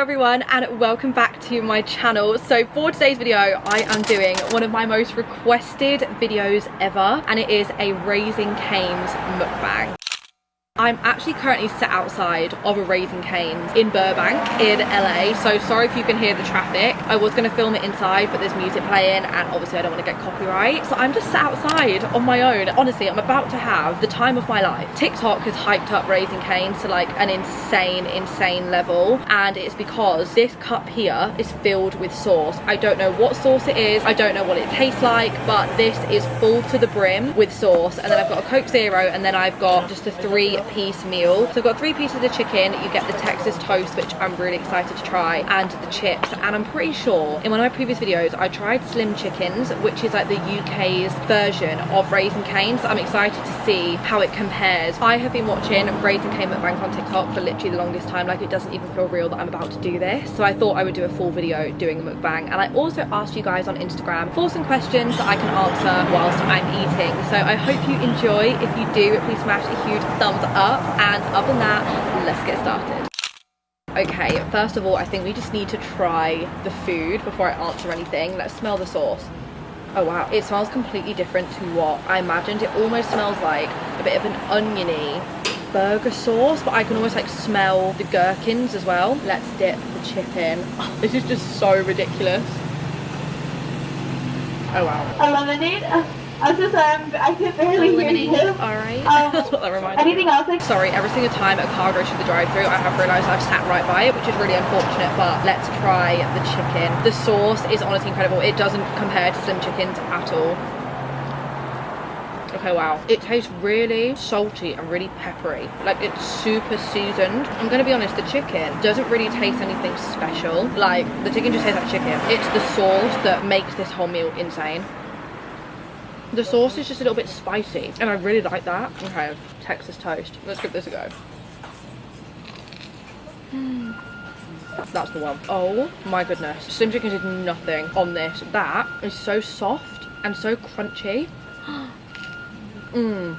everyone and welcome back to my channel. So for today's video I am doing one of my most requested videos ever, and it is a Raising Cane's mukbang. I'm actually currently sat outside of a Raising Cane's in Burbank in LA, so sorry if you can hear the traffic. I was going to film it inside but there's music playing and obviously I don't want to get copyright, so I'm just sat outside on my own. Honestly, I'm about to have the time of my life. TikTok has hyped up Raising Cane's to like an insane level, and it's because this cup here is filled with sauce. I don't know what sauce it is, I don't know what it tastes like, but this is full to the brim with sauce. And then I've got a Coke Zero, and then I've got just a 3-piece meal. So I've got 3 pieces of chicken, you get the Texas toast, which I'm really excited to try, and the chips. And I'm pretty sure in one of my previous videos I tried Slim Chickens, which is like the UK's version of Raising Cane's. So I'm excited to see how it compares. I have been watching Raising Cane mukbang on TikTok for literally the longest time. Like, it doesn't even feel real that I'm about to do this, so I thought I would do a full video doing a mukbang. And I also asked you guys on Instagram for some questions that I can answer whilst I'm eating, so I hope you enjoy. If you do, please smash a huge thumbs up, and other than that, let's get started. Okay, first of all, I think we just need to try the food before I answer anything. Let's smell the sauce. Oh wow, it smells completely different to what I imagined. It almost smells like a bit of an oniony burger sauce, but I can almost like smell the gherkins as well. Let's dip the chip in. Oh, this is just so ridiculous. Oh wow. A lemonade? I can barely hear you. Alright. That's what that reminded me. Anything else? Sorry, every single time a car goes through the drive-thru, I have realised I've sat right by it, which is really unfortunate, but let's try the chicken. The sauce is honestly incredible. It doesn't compare to Slim Chickens at all. Okay, wow. It tastes really salty and really peppery. Like, it's super seasoned. I'm gonna be honest, the chicken doesn't really taste anything special. Like, the chicken just tastes like chicken. It's the sauce that makes this whole meal insane. The sauce is just a little bit spicy, and I really like that. Okay, Texas toast. Let's give this a go. That's the one. Oh my goodness. Slim Chickens did nothing on this. That is so soft and so crunchy.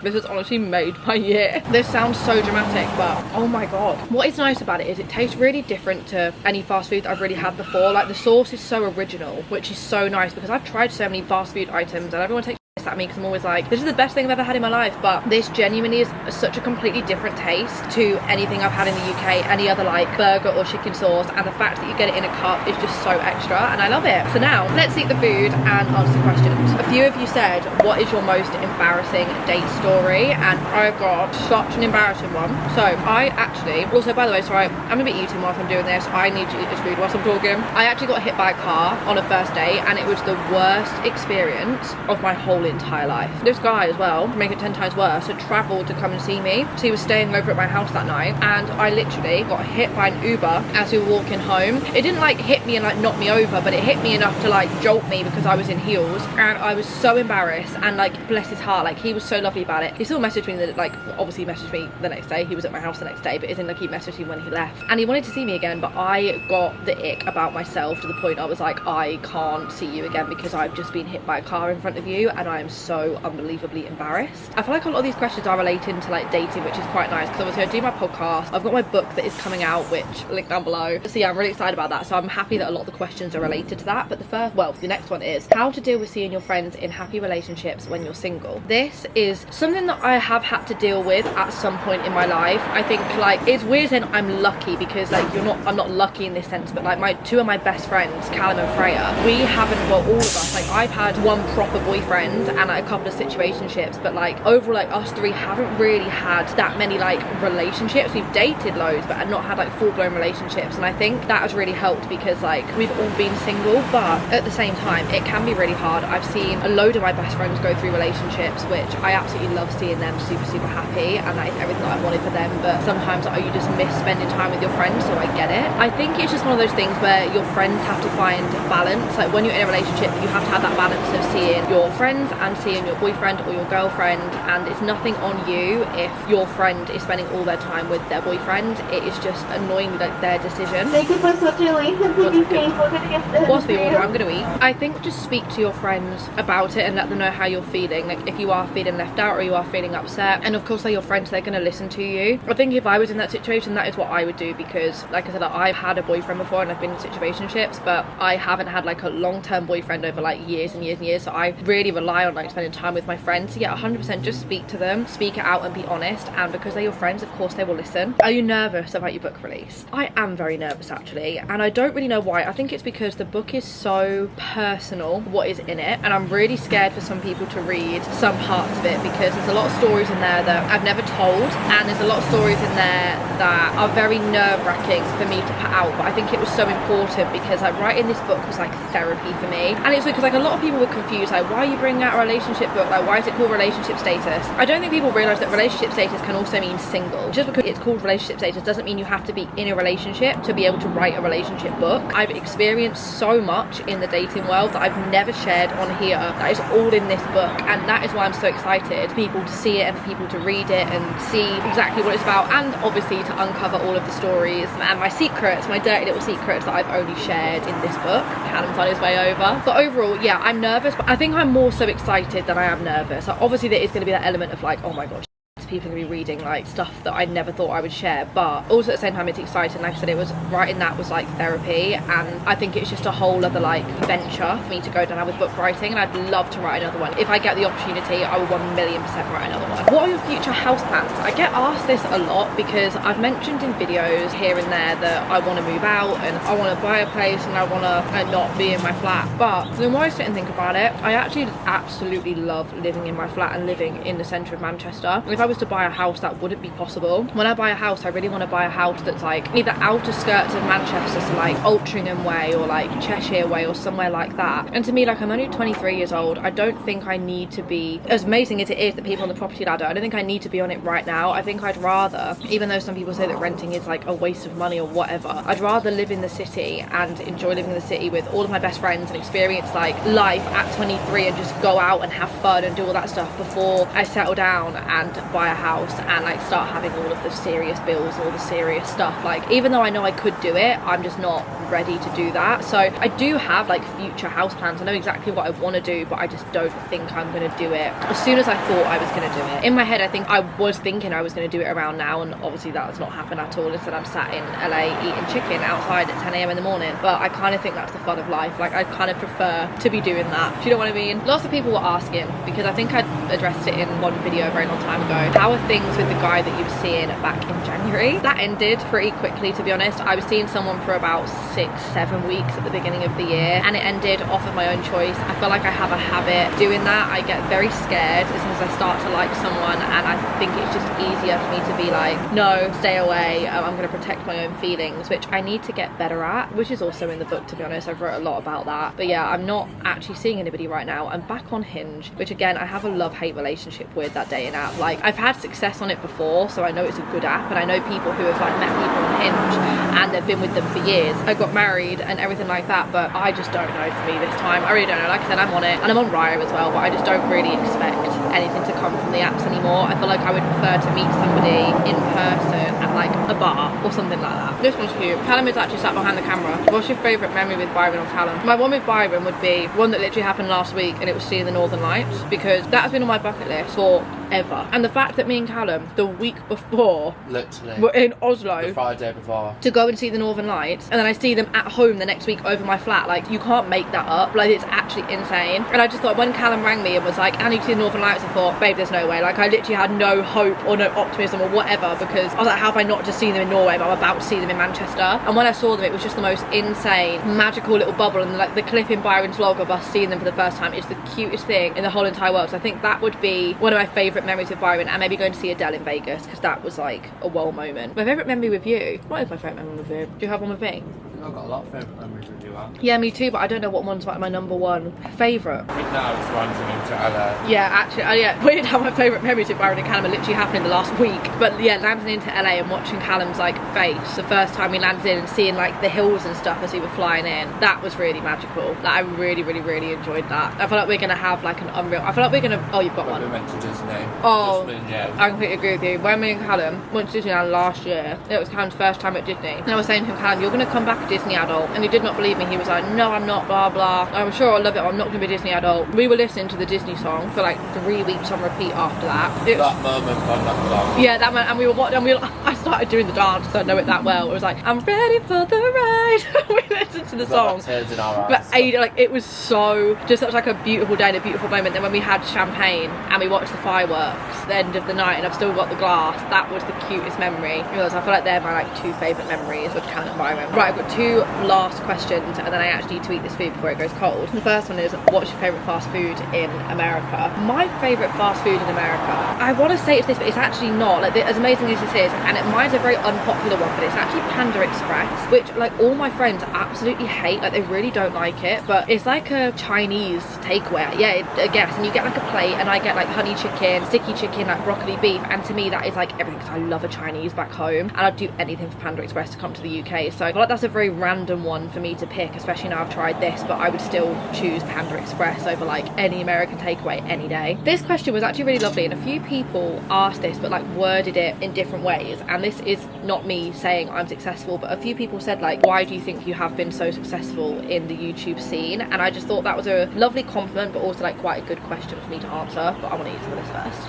This is honestly made my year. This sounds so dramatic, but oh my god. What is nice about it is it tastes really different to any fast food that I've really had before. Like, the sauce is so original, which is so nice, because I've tried so many fast food items and everyone takes at me because I'm always like, this is the best thing I've ever had in my life, but this genuinely is such a completely different taste to anything I've had in the UK, any other like burger or chicken sauce, and the fact that you get it in a cup is just so extra, and I love it. So now let's eat the food and answer some questions. A few of you said, what is your most embarrassing date story? And I've got such an embarrassing one. So I actually, also by the way, sorry, I'm gonna be eating whilst I'm doing this. I need to eat this food whilst I'm talking. I actually got hit by a car on a first date, and it was the worst experience of my whole entire life. This guy as well, to make it 10 times worse, had travelled to come and see me, so he was staying over at my house that night, and I literally got hit by an Uber as we were walking home. It didn't like hit me and like knock me over, but it hit me enough to like jolt me because I was in heels, and I was so embarrassed. And like, bless his heart, like, he was so lovely about it. He still messaged me that, like, obviously he messaged me the next day. He was at my house the next day, but isn't like he messaged me when he left, and he wanted to see me again, but I got the ick about myself to the point I was like, I can't see you again because I've just been hit by a car in front of you, and I am so unbelievably embarrassed. I feel like a lot of these questions are relating to like dating, which is quite nice, because obviously I do my podcast, I've got my book that is coming out, which link down below. So yeah, I'm really excited about that, so I'm happy that a lot of the questions are related to that. But the next one is how to deal with seeing your friends in happy relationships when you're single. This is something that I have had to deal with at some point in my life. I think, like, it's weird saying I'm lucky, because like, I'm not lucky in this sense, but like two of my best friends, Callum and Freya, we haven't, well, all of us, like, I've had one proper boyfriend and like a couple of situationships, but like overall, like, us three haven't really had that many like relationships. We've dated loads but not had like full-blown relationships, and I think that has really helped because like we've all been single, but at the same time it can be really hard. I've seen a load of my best friends go through relationships, which I absolutely love seeing them super happy, and that is everything that I wanted for them, but sometimes you just miss spending time with your friends, so I get it. I think it's just one of those things where your friends have to find balance. Like, when you're in a relationship, you have to have that balance of seeing your friends and and seeing your boyfriend or your girlfriend, and it's nothing on you if your friend is spending all their time with their boyfriend. It is just annoyingly like their decision. Thank you for such a link and thank you, Caines. We're gonna get this. What's the order I'm gonna eat? I think just speak to your friends about it and let them know how you're feeling. Like if you are feeling left out or you are feeling upset, and of course they're your friends, they're gonna listen to you. I think if I was in that situation, that is what I would do, because like I said, like, I've had a boyfriend before and I've been in situationships, but I haven't had like a long-term boyfriend over like years and years and years, so I really rely on like spending time with my friends. So yeah, 100% just speak to them, speak it out and be honest, and because they're your friends, of course they will listen. Are you nervous about your book release? I am very nervous actually, and I don't really know why. I think it's because the book is so personal, what is in it, and I'm really scared for some people to read some parts of it, because there's a lot of stories in there that I've never told, and there's a lot of stories in there that are very nerve-wracking for me to put out, but I think it was so important because like writing this book was like therapy for me. And it's because like a lot of people were confused, like why are you bringing out a relationship book, like why is it called relationship status? I don't think people realise that relationship status can also mean single. Just because it's called relationship status doesn't mean you have to be in a relationship to be able to write a relationship book. I've experienced so much in the dating world that I've never shared on here, that is all in this book, and that is why I'm so excited for people to see it and for people to read it and see exactly what it's about, and obviously to uncover all of the stories and my secrets, my dirty little secrets that I've only shared in this book. Callum's on his way over. But overall, yeah, I'm nervous, but I think I'm more so excited than I am nervous. So obviously there is going to be that element of like, oh my gosh, people are going to be reading like stuff that I never thought I would share, but also at the same time it's exciting. Like I said, it was writing that was like therapy, and I think it's just a whole other like venture for me to go down with book writing, and I'd love to write another one. If I get the opportunity, I will 1,000,000% write another one. What are your future house plans? I get asked this a lot because I've mentioned in videos here and there that I want to move out and I want to buy a place and I want to not be in my flat, but the more I sit and think about it, I actually absolutely love living in my flat and living in the centre of Manchester. And if I was to buy a house, that wouldn't be possible. When I buy a house, I really want to buy a house that's like either outer skirts of Manchester, so like Altrincham way or like Cheshire way or somewhere like that. And to me, like, I'm only 23 years old. I don't think I need to be, as amazing as it is that people on the property ladder, I don't think I need to be on it right now. I think I'd rather, even though some people say that renting is like a waste of money or whatever, I'd rather live in the city and enjoy living in the city with all of my best friends and experience like life at 23 and just go out and have fun and do all that stuff before I settle down and buy a house and like start having all of the serious bills, all the serious stuff. Like, even though I know I could do it, I'm just not ready to do that. So I do have like future house plans. I know exactly what I want to do, but I just don't think I'm going to do it as soon as I thought I was going to do it. In my head, I think I was thinking I was going to do it around now, and obviously that has not happened at all. Instead, I'm sat in LA eating chicken outside at 10 AM in the morning. But I kind of think that's the fun of life. Like, I kind of prefer to be doing that. Do you know what I mean? Lots of people were asking, because I think I addressed it in one video a very long time ago, how are things with the guy that you were seeing back in January? That ended pretty quickly, to be honest. I was seeing someone for about 6-7 weeks at the beginning of the year, and it ended off of my own choice. I feel like I have a habit doing that. I get very scared as soon as I start to like someone, and I think it's just easier for me to be like, no, stay away, I'm going to protect my own feelings, which I need to get better at, which is also in the book, to be honest. I've wrote a lot about that. But yeah, I'm not actually seeing anybody right now. I'm back on Hinge, which again, I have a love-hate relationship with that dating app. Like, I've had success on it before, so I know it's a good app, and I know people who have like met people on Hinge and they've been with them for years. I got married and everything like that, but I just don't know for me this time. I really don't know. Like I said, I'm on it and I'm on Raya as well, but I just don't really expect anything to come from the apps anymore. I feel like I would prefer to meet somebody in person at like a bar or something like that. This one's cute. Callum is actually sat behind the camera. What's your favourite memory with Byron or Callum? My one with Byron would be one that literally happened last week, and it was seeing the Northern Lights, because that has been on my bucket list for ever. And the fact that me and Callum, the week before, literally, were in Oslo, the Friday before, to go and see the Northern Lights, and then I see them at home the next week over my flat. Like, you can't make that up. Like, it's actually insane. And I just thought, when Callum rang me and was like, "I need to see the Northern Lights," I thought, babe, there's no way. Like, I literally had no hope or no optimism or whatever, because I was like, how have I not just seen them in Norway, but I'm about to see them in Manchester? And when I saw them, it was just the most insane, magical little bubble, and like the clip in Byron's vlog of us seeing them for the first time, it's the cutest thing in the whole entire world. So I think that would be one of my favourite memories with Byron, and maybe going to see Adele in Vegas, because that was like a wow moment. My favourite memory with you? What is my favourite memory with you? Do you have one with me? think I've got a lot of favourite memories with you, Anne. Yeah, me too, but I don't know what one's like my number one favourite. I think now it's ranting into LA. Yeah, actually, yeah, weird how my favourite memories of Byron and Callum are literally happening the last week. But yeah, landing into LA and watching Callum's like face the first time we landed in and seeing like the hills and stuff as we were flying in, that was really magical. Like, I really, really, really enjoyed that. I feel like we're gonna have like an unreal. I feel like we're gonna. Oh, you've got one. We went to Disney. Oh, yeah. I completely agree with you. When me and Callum went to Disneyland last year, it was Callum's first time at Disney. And I was saying to him, Callum, you're going to come back a Disney adult. And he did not believe me. He was like, no, I'm not, blah, blah. I'm sure I'll love it. I'm not going to be a Disney adult. We were listening to the Disney song for like 3 weeks on repeat after that. That moment on that song. Yeah, that moment. And we were watching, I started doing the dance because I know it that well. It was like, I'm ready for the ride. We listened to the song. Tears in our eyes. But like, it was so, just such like a beautiful day and a beautiful moment. Then when we had champagne and we watched the fireworks at the end of the night and I've still got the glass, that was the cutest memory. Because I feel like they're my like 2 favourite memories of Callum and Byron. Right, I've got 2 last questions and then I actually need to eat this food before it goes cold. The first one is, what's your favourite fast food in America? My favourite fast food in America, I want to say it's this, but it's actually not. Like, as amazing as this is, and mine's a very unpopular one, but it's actually Panda Express, which like all my friends absolutely hate. Like, they really don't like it, but it's like a Chinese takeaway. Yeah, I guess. And you get like a plate and I get like honey chicken, sticky chicken, like broccoli beef, and to me that is like everything, because I love a Chinese back home and I'd do anything for Panda Express to come to the UK. So I feel like that's a very random one for me to pick, especially now I've tried this, but I would still choose Panda Express over like any American takeaway any day. This question was actually really lovely and a few people asked this but like worded it in different ways, and this is not me saying I'm successful, but a few people said like, why do you think you have been so successful in the YouTube scene? And I just thought that was a lovely compliment, but also like quite a good question for me to answer. But I want to eat some of this first.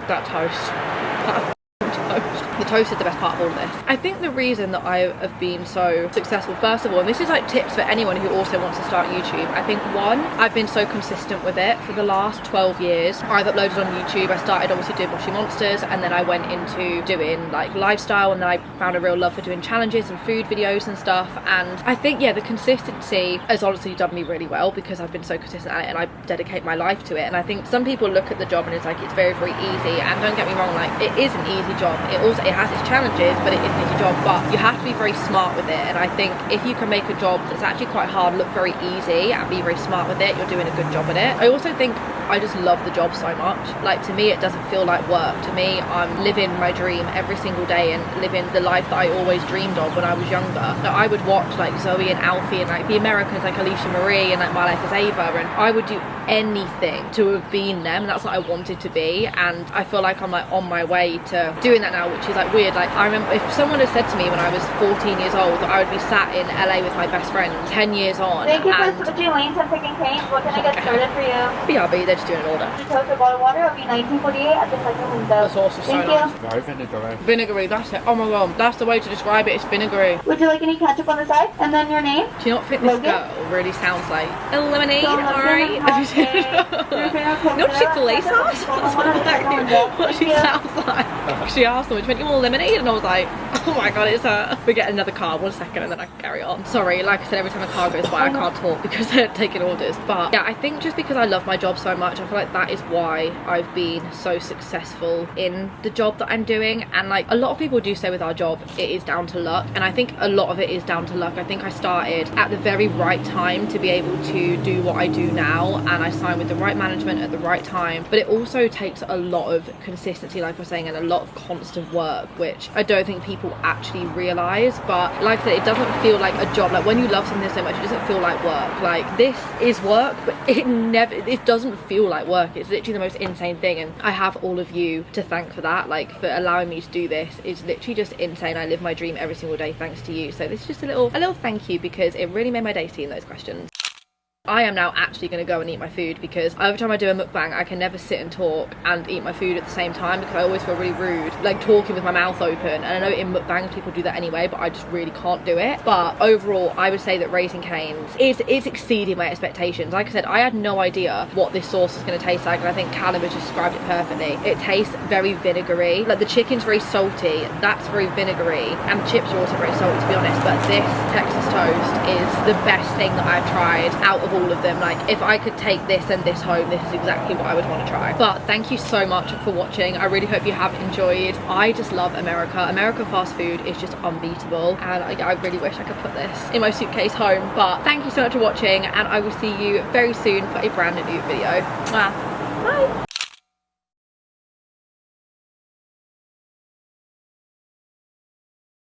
That toast. That toast. The toast is the best part of all of this. I think the reason that I have been so successful, first of all, and this is like tips for anyone who also wants to start YouTube, I think one, I've been so consistent with it for the last 12 years. I've uploaded on YouTube. I started obviously doing Mushy Monsters and then I went into doing like lifestyle, and then I found a real love for doing challenges and food videos and stuff. And I think, yeah, the consistency has honestly done me really well because I've been so consistent at it and I dedicate my life to it. And I think some people look at the job and it's like, it's very, very easy, and don't get me wrong, like it is an easy job. It has its challenges, but it is an easy job, but you have to be very smart with it. And I think if you can make a job that's actually quite hard look very easy and be very smart with it, you're doing a good job at it. I also think I just love the job so much. Like, to me it doesn't feel like work. To me, I'm living my dream every single day and living the life that I always dreamed of when I was younger. Like, I would watch like Zoe and Alfie and like the Americans like Alicia Marie and like My Life as Ava, and I would do anything to have been them, and that's what I wanted to be. And I feel like I'm like on my way to doing that now, which is like weird. Like, I remember if someone had said to me when I was 14 years old that I would be sat in LA with my best friend 10 years on. Thank you for switching lanes and picking Caines. What can I get started for you? BRB, they're just doing an order. The toast or bottled water will be $19.48 at the second window. The sauce is so Thank nice. you. Very vinegary. Vinegary, that's it. Oh my god, that's the way to describe it. It's vinegary. Would you like any ketchup on the side? And then your name? Do you not think this Logan? girl really sounds like a lemonade? So, Alright. No Chick-fil-A sauce? That's what she sounds like. She asked them, "Do you want more lemonade?" And I was like, oh my god, it's her. We get another car, 1 second, and then I can carry on. Sorry, like I said, every time a car goes by I can't talk because they're taking orders. But yeah, I think just because I love my job so much, I feel like that is why I've been so successful in the job that I'm doing. And like a lot of people do say with our job it is down to luck, and I think a lot of it is down to luck. I think I started at the very right time to be able to do what I do now, and I signed with the right management at the right time. But it also takes a lot of consistency, like I was saying, and a lot of constant work, which I don't think people actually realise. But like I said, it doesn't feel like a job. Like when you love something so much, it doesn't feel like work. Like this is work, but it doesn't feel like work. It's literally the most insane thing, and I have all of you to thank for that, like for allowing me to do this. It's literally just insane. I live my dream every single day thanks to you. So this is just a little thank you, because it really made my day seeing those questions. I am now actually going to go and eat my food, because every time I do a mukbang I can never sit and talk and eat my food at the same time, because I always feel really rude like talking with my mouth open. And I know in mukbangs people do that anyway, but I just really can't do it. But overall I would say that Raising Cane's is exceeding my expectations. Like I said, I had no idea what this sauce was going to taste like, and I think Callum has described it perfectly. It tastes very vinegary. Like the chicken's very salty, that's very vinegary, and the chips are also very salty, to be honest. But this Texas toast is the best thing that I've tried out of all of them. Like if I could take this and this home, this is exactly what I would want to try. But thank you so much for watching. I really hope you have enjoyed aside, I just love America. American fast food is just unbeatable, and I really wish I could put this in my suitcase home. But thank you so much for watching, and I will see you very soon for a brand new video. Bye.